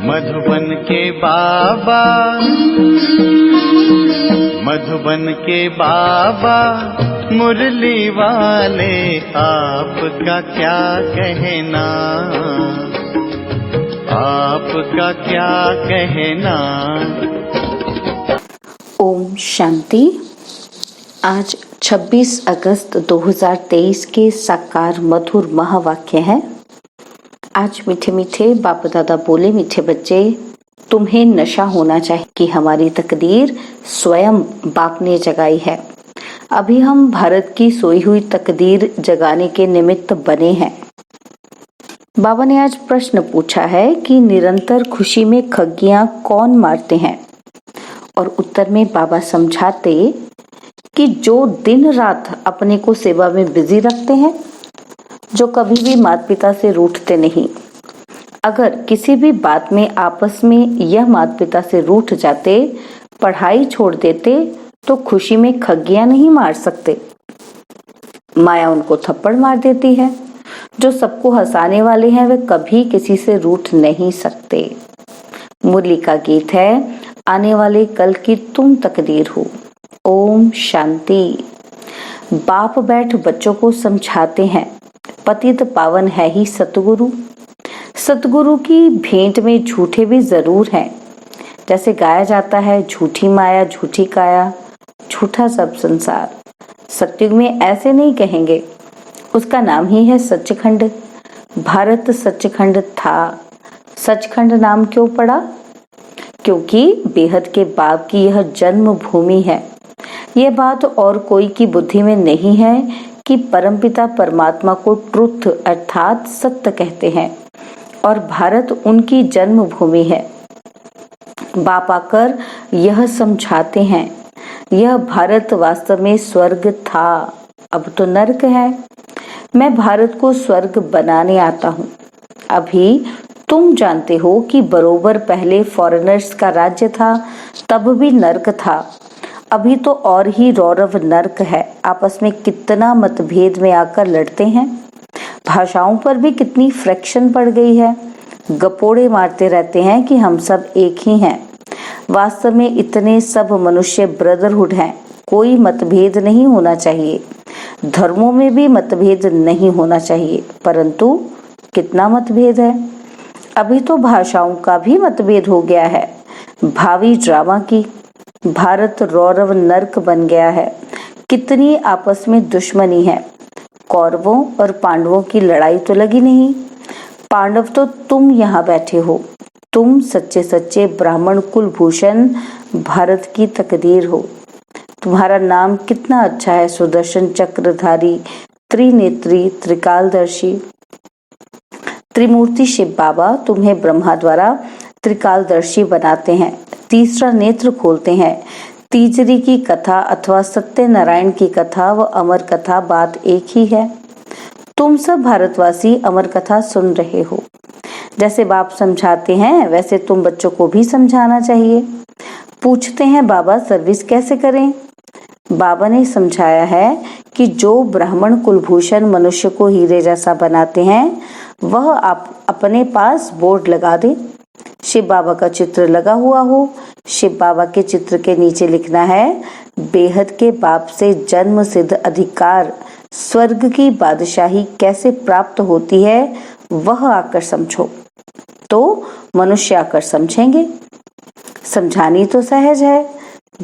मधुबन के बाबा, मधुबन के बाबा मुरली वाले, आपका क्या कहना, आपका क्या कहना। ओम शांति। आज 26 अगस्त 2023 के साकार मधुर महावाक्य है। आज मीठे मीठे बाप दादा बोले, मीठे बच्चे तुम्हें नशा होना चाहिए कि हमारी तकदीर स्वयं बाप ने जगाई है। अभी हम भारत की सोई हुई तकदीर जगाने के निमित्त बने हैं। बाबा ने आज प्रश्न पूछा है कि निरंतर खुशी में खग्गियां कौन मारते हैं, और उत्तर में बाबा समझाते कि जो दिन रात अपने को सेवा में बिजी रखते हैं, जो कभी भी माता पिता से रूठते नहीं। अगर किसी भी बात में आपस में यह माता पिता से रूठ जाते, पढ़ाई छोड़ देते, तो खुशी में खग्गियां नहीं मार सकते। माया उनको थप्पड़ मार देती है। जो सबको हंसाने वाले हैं, वे कभी किसी से रूठ नहीं सकते। मुरली का गीत है, आने वाले कल की तुम तकदीर हो। ओम शांति। बाप बैठ बच्चों को समझाते हैं, पतित पावन है ही सतगुरु। सतगुरु की भेंट में झूठे भी जरूर हैं। जैसे गाया जाता है, झूठी माया झूठी काया, झूठा सब संसार। सत्युग में ऐसे नहीं कहेंगे। उसका नाम ही है सचखंड। भारत सचखंड था। सचखंड नाम क्यों पड़ा? क्योंकि बेहद के बाप की यह जन्म भूमि है। यह बात और कोई की बुद्धि में नहीं है कि परमपिता परमात्मा को ट्रुथ अर्थात सत्य कहते हैं, और भारत उनकी जन्म भूमि है। बाप आकर यह समझाते हैं, यह भारत वास्तव में स्वर्ग था, अब तो नर्क है। मैं भारत को स्वर्ग बनाने आता हूँ। अभी तुम जानते हो कि बरोबर पहले फॉरेनर्स का राज्य था, तब भी नर्क था। अभी तो और ही रौरव नर्क है। आपस में कितना मतभेद में आकर लड़ते हैं। भाषाओं पर भी कितनी फ्रैक्शन पड़ गई है। गपोड़े मारते रहते हैं कि हम सब एक ही हैं। वास्तव में इतने सब मनुष्य ब्रदरहुड हैं। कोई मतभेद नहीं होना चाहिए। धर्मों में भी मतभेद नहीं होना चाहिए, परंतु कितना मतभेद है। अभी तो भाषाओं का भी मतभेद हो गया है। भावी ड्रामा की भारत रौरव नर्क बन गया है। कितनी आपस में दुश्मनी है। कौरवों और पांडवों की लड़ाई तो लगी नहीं। पांडव तो तुम यहाँ बैठे हो। तुम सच्चे सच्चे ब्राह्मण कुलभूषण भारत की तकदीर हो। तुम्हारा नाम कितना अच्छा है, सुदर्शन चक्रधारी, त्रिनेत्री, त्रिकालदर्शी। त्रिमूर्ति शिव बाबा तुम्हें ब्रह्मा द्वारा त्रिकालदर्शी बनाते हैं, तीसरा नेत्र खोलते हैं। तीजरी की कथा अथवा सत्यनारायण की कथा व अमर कथा बात एक ही है। तुम सब भारतवासी अमर कथा सुन रहे हो। जैसे बाप समझाते हैं, वैसे तुम बच्चों को भी समझाना चाहिए। पूछते हैं, बाबा सर्विस कैसे करें? बाबा ने समझाया है कि जो ब्राह्मण कुलभूषण मनुष्य को हीरे जैसा बनाते हैं, वह आप अपने पास बोर्ड लगा दे। शिव बाबा का चित्र लगा हुआ हो। शिव बाबा के चित्र के नीचे लिखना है, बेहद के बाप से जन्म सिद्ध अधिकार, स्वर्ग की बादशाही कैसे प्राप्त होती है, वह आकर समझो। तो मनुष्य आकर समझेंगे। समझानी तो सहज है।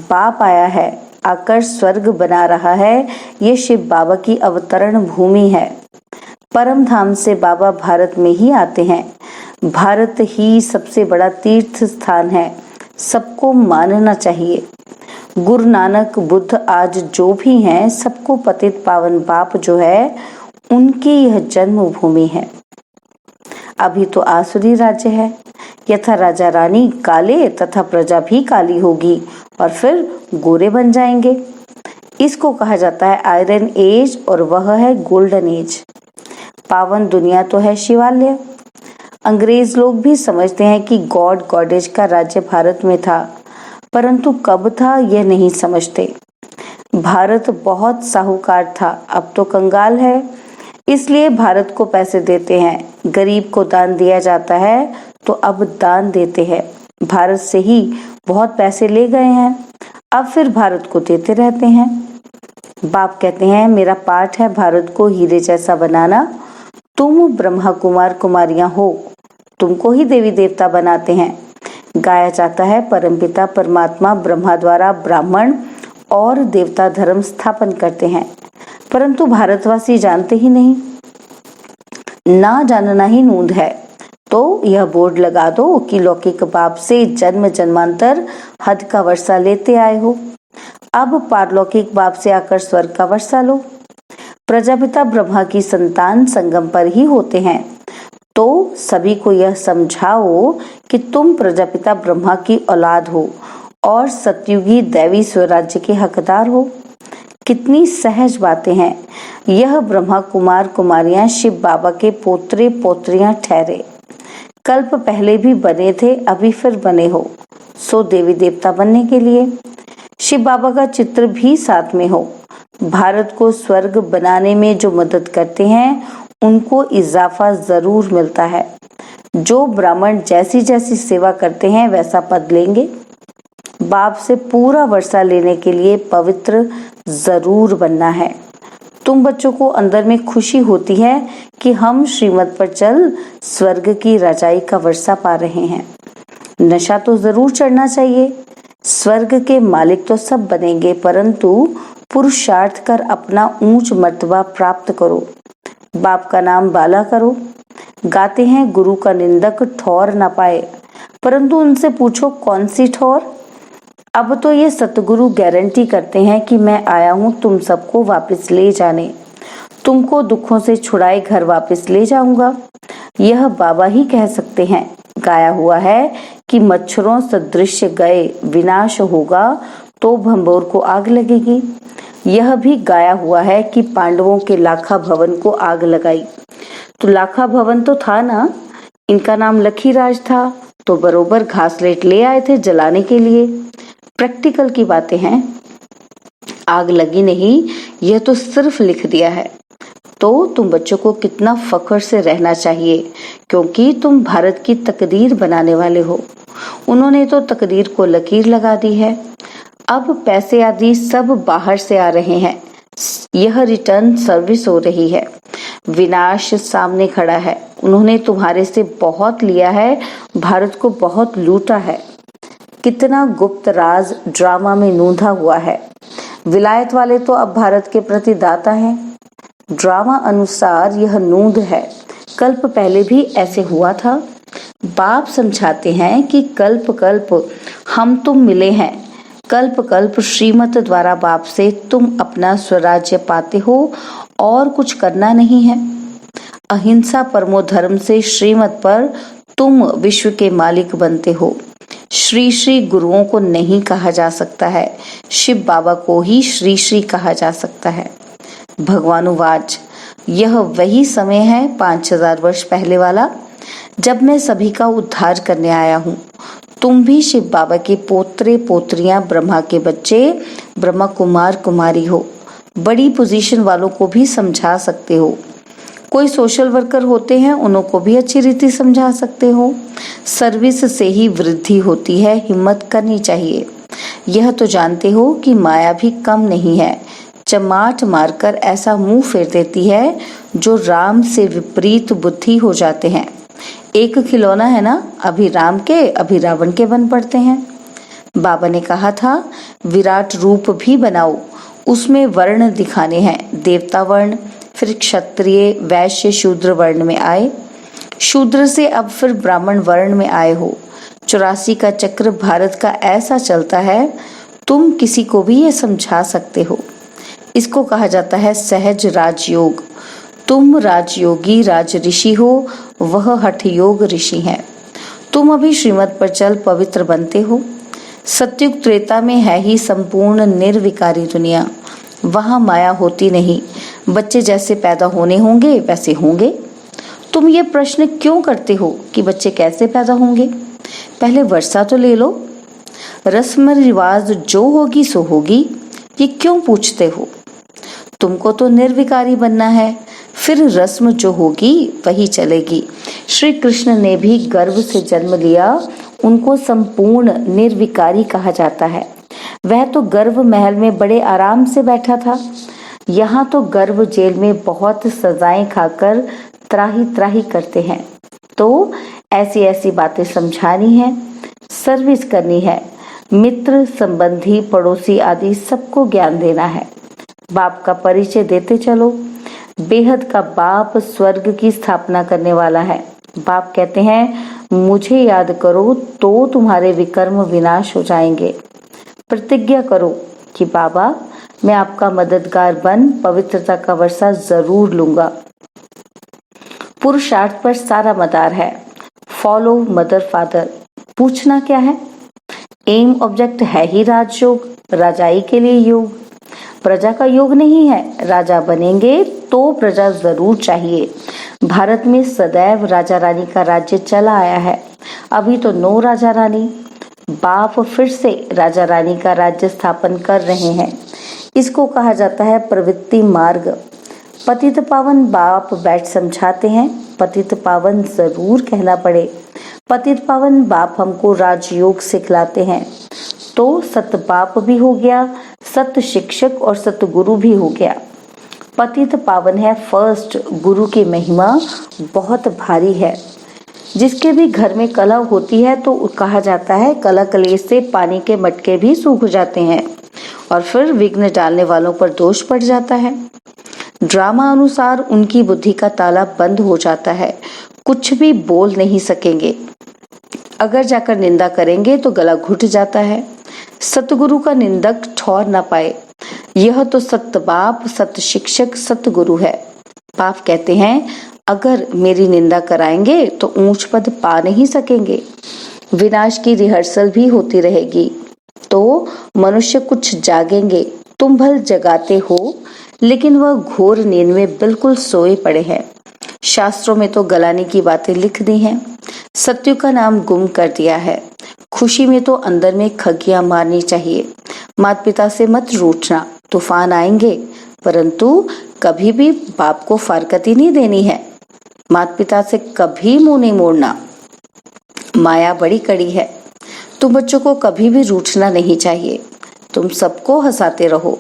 बाप आया है, आकर स्वर्ग बना रहा है। ये शिव बाबा की अवतरण भूमि है। परम धाम से बाबा भारत में ही आते हैं। भारत ही सबसे बड़ा तीर्थ स्थान है। सबको मानना चाहिए। गुरु नानक, बुद्ध, आज जो भी हैं, सबको पतित पावन बाप जो है, उनकी यह जन्म भूमि है। अभी तो आसुरी राज्य है। यथा राजा रानी काले तथा प्रजा भी काली होगी, और फिर गोरे बन जाएंगे। इसको कहा जाता है आयरन एज, और वह है गोल्डन एज। पावन दुनिया तो है शिवालय। अंग्रेज लोग भी समझते हैं कि गॉड गॉडेज का राज्य भारत में था, परंतु कब था यह नहीं समझते। भारत बहुत साहूकार था, अब तो कंगाल है। इसलिए भारत को पैसे देते हैं, गरीब को दान दिया जाता है, तो अब दान देते हैं। भारत से ही बहुत पैसे ले गए हैं, अब फिर भारत को देते रहते हैं। बाप कहते हैं मेरा पाठ है भारत को हीरे जैसा बनाना। तुम ब्रह्मा कुमार कुमारियां हो, तुमको ही देवी देवता बनाते हैं। गाया जाता है परमपिता परमात्मा ब्रह्मा द्वारा ब्राह्मण और देवता धर्म स्थापन करते हैं, परंतु भारतवासी जानते ही नहीं। ना जानना ही नूंद है। तो यह बोर्ड लगा दो कि लौकिक बाप से जन्म जन्मांतर हद का वर्षा लेते आए हो, अब पारलौकिक बाप से आकर स्वर्ग का वर्षा लो। प्रजापिता ब्रह्मा की संतान संगम पर ही होते हैं, तो सभी को यह समझाओ कि तुम प्रजापिता ब्रह्मा की औलाद हो और सतयुगी दैवी स्वराज्य के हकदार हो। कितनी सहज बातें हैं। यह ब्रह्मा कुमार कुमारियां शिव बाबा के पोत्रे पोत्रियां ठहरे। कल्प पहले भी बने थे, अभी फिर बने हो, सो देवी देवता बनने के लिए। शिव बाबा का चित्र भी साथ में हो। भारत को स्वर्ग बनाने में जो मदद करते हैं उनको इजाफा जरूर मिलता है। जो ब्राह्मण जैसी जैसी सेवा करते हैं वैसा पद लेंगे। बाप से पूरा वर्षा लेने के लिए पवित्र जरूर बनना है। तुम बच्चों को अंदर में खुशी होती है कि हम श्रीमत पर चल स्वर्ग की रजाई का वर्षा पा रहे हैं। नशा तो जरूर चढ़ना चाहिए। स्वर्ग के मालिक तो सब बनेंगे, परंतु पुरुषार्थ कर अपना ऊंच मर्तबा प्राप्त करो। बाप का नाम बाला करो। गाते हैं गुरु का निंदक ठौर न पाए, परंतु उनसे पूछो कौन सी ठौर। अब तो ये सतगुरु गारंटी करते हैं कि मैं आया हूँ तुम सबको वापस ले जाने, तुमको दुखों से छुड़ाए घर वापस ले जाऊंगा। यह बाबा ही कह सकते हैं। गाया हुआ है कि मच्छरों सदृश गए विनाश होगा तो भंबोर को आग लगेगी। यह भी गाया हुआ है कि पांडवों के लाखा भवन को आग लगाई, तो लाखा भवन तो था ना, इनका नाम लखीराज था, तो बरोबर घासलेट ले आए थे जलाने के लिए। प्रैक्टिकल की बातें हैं। आग लगी नहीं, यह तो सिर्फ लिख दिया है। तो तुम बच्चों को कितना फख्र से रहना चाहिए, क्योंकि तुम भारत की तकदीर बनाने वाले हो। उन्होंने तो तकदीर को लकीर लगा दी है। अब पैसे आदि सब बाहर से आ रहे हैं। यह रिटर्न सर्विस हो रही है। विनाश सामने खड़ा है। उन्होंने तुम्हारे से बहुत लिया है, भारत को बहुत लूटा है। कितना गुप्त राज ड्रामा में नूंधा हुआ है। विलायत वाले तो अब भारत के प्रति दाता हैं। ड्रामा अनुसार यह नूंद है। कल्प पहले भी ऐसे हुआ था। बाप समझाते हैं कि कल्प कल्प हम तुम मिले हैं। कल्प कल्प श्रीमत द्वारा बाप से तुम अपना स्वराज्य पाते हो और कुछ करना नहीं है। अहिंसा परमो धर्म से श्रीमत पर तुम विश्व के मालिक बनते हो। श्री श्री गुरुओं को नहीं कहा जा सकता है, शिव बाबा को ही श्री श्री कहा जा सकता है। भगवानुवाच, यह वही समय है 5000 वर्ष पहले वाला, जब मैं सभी का उद्धार करने आया हूँ। तुम भी शिव बाबा के पोत्रे पोत्रियां, ब्रह्मा के बच्चे, ब्रह्मा कुमार कुमारी हो। बड़ी पोजीशन वालों को भी समझा सकते हो। कोई सोशल वर्कर होते हैं, उनको भी अच्छी रीति समझा सकते हो। सर्विस से ही वृद्धि होती है, हिम्मत करनी चाहिए। यह तो जानते हो कि माया भी कम नहीं है। चमाट मारकर ऐसा मुंह फेर देती है जो राम से विपरीत बुद्धि हो जाते हैं। एक खिलौना है ना, अभी राम के अभी रावण के बन पड़ते हैं। बाबा ने कहा था विराट रूप भी बनाओ, उसमें वर्ण दिखाने हैं। देवता वर्ण, फिर क्षत्रिय, वैश्य, शूद्र वर्ण में आए। शूद्र से अब फिर ब्राह्मण वर्ण में आए हो। 84 का चक्र भारत का ऐसा चलता है, तुम किसी को भी ये समझा सकते हो। इसको कहा जाता है सहज राजयोग। तुम राजयोगी राज ऋषि हो, वह हठ योग ऋषि हैं। तुम अभी श्रीमत पर चल पवित्र बनते हो। सत्युग त्रेता में है ही संपूर्ण निर्विकारी दुनिया, वहां माया होती नहीं। बच्चे जैसे पैदा होने होंगे वैसे होंगे। तुम ये प्रश्न क्यों करते हो कि बच्चे कैसे पैदा होंगे? पहले वर्षा तो ले लो। रस्म रिवाज जो होगी सो होगी, ये क्यों पूछते हो? तुमको तो निर्विकारी बनना है, फिर रस्म जो होगी वही चलेगी। श्री कृष्ण ने भी गर्भ से जन्म लिया, उनको संपूर्ण निर्विकारी कहा जाता है। वह तो गर्भ महल में बड़े आराम से बैठा था, यहाँ तो गर्भ जेल में बहुत सजाएं खाकर त्राही त्राही करते हैं। तो ऐसी ऐसी बातें समझानी है, सर्विस करनी है, मित्र संबंधी पड़ोसी आदि सबको ज्ञान देना है। बाप का परिचय देते चलो। बेहद का बाप स्वर्ग की स्थापना करने वाला है। बाप कहते हैं मुझे याद करो तो तुम्हारे विकर्म विनाश हो जाएंगे। प्रतिज्ञा करो कि बाबा मैं आपका मददगार बन पवित्रता का वर्षा जरूर लूंगा। पुरुषार्थ पर सारा मदार है। Follow mother father. पूछना क्या है? एम ऑब्जेक्ट है ही राजयोग, राजाई के लिए योग। प्रजा का योग नहीं है, राजा बनेंगे तो प्रजा जरूर चाहिए। भारत में सदैव राजा रानी का राज्य चला आया है, अभी तो 9 राजा रानी। बाप फिर से राजा रानी का राज्य स्थापन कर रहे हैं। इसको कहा जाता है प्रवृत्ति मार्ग। पतित पावन बाप बैठ समझाते हैं, पतित पावन जरूर कहना पड़े। पतित पावन बाप हमको राजयोग सिखलाते हैं। तो सत बाप भी हो गया, सत शिक्षक और सतगुरु भी हो गया। पतित पावन है फर्स्ट। गुरु की महिमा बहुत भारी है। जिसके भी घर में कलह होती है तो कहा जाता है कलह कलेश से पानी के मटके भी सूख जाते हैं और फिर विघ्न डालने वालों पर दोष पड़ जाता है। ड्रामा अनुसार उनकी बुद्धि का ताला बंद हो जाता है, कुछ भी बोल नहीं सकेंगे। अगर जाकर निंदा करेंगे तो गला घुट जाता है। सतगुरु का निंदक ठौर न पाए। यह तो सत्य बाप, सत्य शिक्षक, सतगुरु है। बाप कहते हैं अगर मेरी निंदा कराएंगे तो ऊंच पद पा नहीं सकेंगे। विनाश की रिहर्सल भी होती रहेगी तो मनुष्य कुछ जागेंगे। तुम भल जगाते हो लेकिन वह घोर नींद में बिल्कुल सोए पड़े हैं। शास्त्रों में तो गलाने की बातें लिख दी हैं। सत्य का नाम गुम कर दिया है। खुशी में तो अंदर में खगियां मारनी चाहिए। माता पिता से मत रूठना, तूफान आएंगे, परंतु कभी भी बाप को फारकती नहीं देनी है। माता पिता से कभी मुंह नहीं मोड़ना। माया बड़ी कड़ी है। तुम बच्चों को कभी भी रूठना नहीं चाहिए। तुम सबको हंसाते रहो।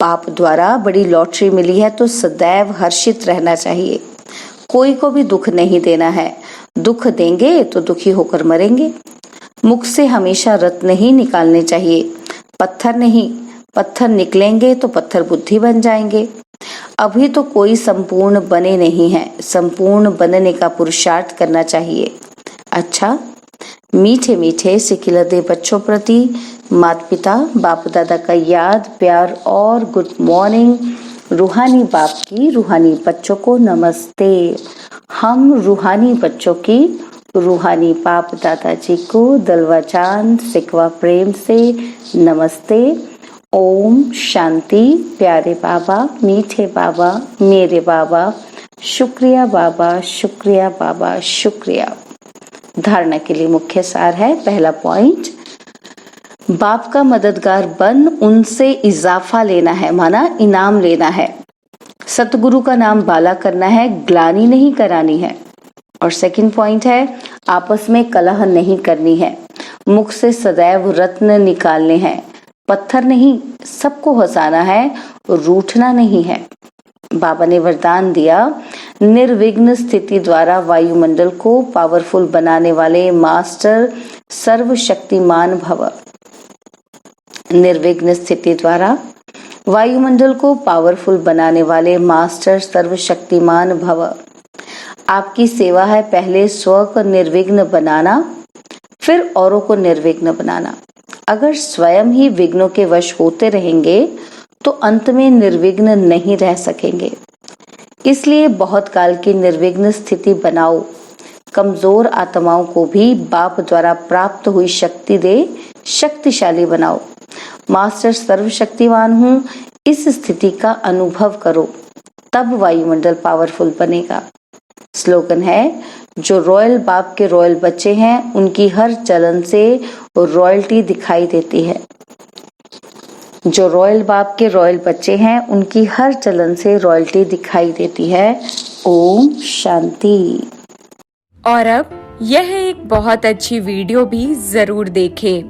बाप द्वारा बड़ी लॉटरी मिली है तो सदैव हर्षित रहना चाहिए। कोई को भी दुख नहीं देना है। दुख देंगे तो दुखी होकर मरेंगे। मुख से हमेशा रत्न ही निकालने चाहिए, पत्थर नहीं। पत्थर निकलेंगे तो पत्थर बुद्धि बन जाएंगे। अभी तो कोई संपूर्ण बने नहीं है, संपूर्ण बनने का पुरुषार्थ करना चाहिए। अच्छा, मीठे मीठे सिखिलते बच्चों प्रति माता पिता बाप दादा का याद प्यार और गुड मॉर्निंग। रूहानी बाप की रूहानी बच्चों को नमस्ते। हम रूहानी बच्चों की रूहानी बाप दादाजी को दलवा चांद सिकवा प्रेम से नमस्ते। ओम शांति। प्यारे बाबा, मीठे बाबा, मेरे बाबा, शुक्रिया बाबा, शुक्रिया बाबा, शुक्रिया। धारणा के लिए मुख्य सार है। पहला पॉइंट, बाप का मददगार बन उनसे इजाफा लेना है, माना इनाम लेना है। सतगुरु का नाम बाला करना है, ग्लानी नहीं करानी है। और सेकंड पॉइंट है, आपस में कलह नहीं करनी है। मुख से सदैव रत्न निकालने हैं, पत्थर नहीं। सबको हंसाना है, रूठना नहीं है। बाबा ने वरदान दिया, निर्विघ्न स्थिति द्वारा वायुमंडल को पावरफुल बनाने वाले मास्टर सर्वशक्तिमान भव। निर्विघ्न स्थिति द्वारा वायुमंडल को पावरफुल बनाने वाले मास्टर सर्वशक्तिमान भव। आपकी सेवा है पहले स्व को निर्विघ्न बनाना, फिर औरों को निर्विघ्न बनाना। अगर स्वयं ही विघ्नों के वश होते रहेंगे तो अंत में निर्विघ्न नहीं रह सकेंगे। इसलिए बहुत काल की निर्विघ्न स्थिति बनाओ। कमजोर आत्माओं को भी बाप द्वारा प्राप्त हुई शक्ति दे शक्तिशाली बनाओ। मास्टर सर्वशक्तिमान हूँ, इस स्थिति का अनुभव करो, तब वायुमंडल पावरफुल बनेगा। स्लोगन है, जो रॉयल बाप के रॉयल बच्चे हैं उनकी हर चलन से रॉयल्टी दिखाई देती है। जो रॉयल बाप के रॉयल बच्चे हैं उनकी हर चलन से रॉयल्टी दिखाई देती है। ओम शांति। और अब यह एक बहुत अच्छी वीडियो भी जरूर देखें।